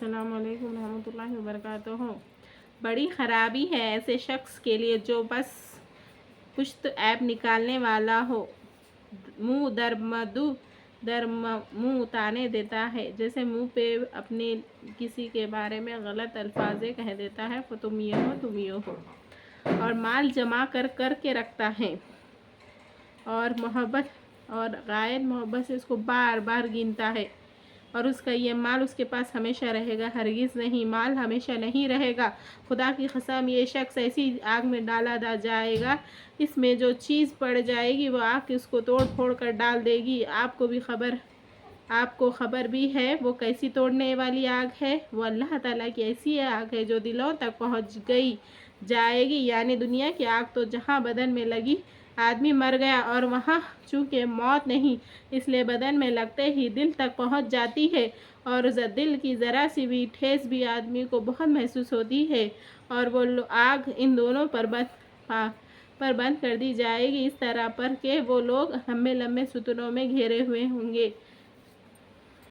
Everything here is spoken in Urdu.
السلام علیکم ورحمۃ اللہ وبرکاتہ۔ بڑی خرابی ہے ایسے شخص کے لیے جو بس پشت عیب نکالنے والا ہو، منہ در منہ تانے دیتا ہے، جیسے منہ پہ اپنے کسی کے بارے میں غلط الفاظ کہہ دیتا ہے، تم یہ ہو، اور مال جمع کر کے رکھتا ہے اور محبت اور غیر محبت سے اس کو بار بار گنتا ہے، اور اس کا یہ مال اس کے پاس ہمیشہ رہے گا۔ ہرگز نہیں، مال ہمیشہ نہیں رہے گا۔ خدا کی قسم، یہ شخص ایسی آگ میں ڈالا جائے گا، اس میں جو چیز پڑ جائے گی وہ آگ اس کو توڑ پھوڑ کر ڈال دے گی۔ آپ کو خبر بھی ہے وہ کیسی توڑنے والی آگ ہے؟ وہ اللہ تعالیٰ کی ایسی آگ ہے جو دلوں تک پہنچ جائے گی، یعنی دنیا کی آگ تو جہاں بدن میں لگی آدمی مر گیا، اور وہاں چونکہ موت نہیں اس لیے بدن میں لگتے ہی دل تک پہنچ جاتی ہے، اور دل کی ذرا سی بھی ٹھیس بھی آدمی کو بہت محسوس ہوتی ہے، اور وہ آگ ان دونوں پر بند کر دی جائے گی، اس طرح پر کہ وہ لوگ لمبے لمبے ستونوں میں گھیرے ہوئے ہوں گے۔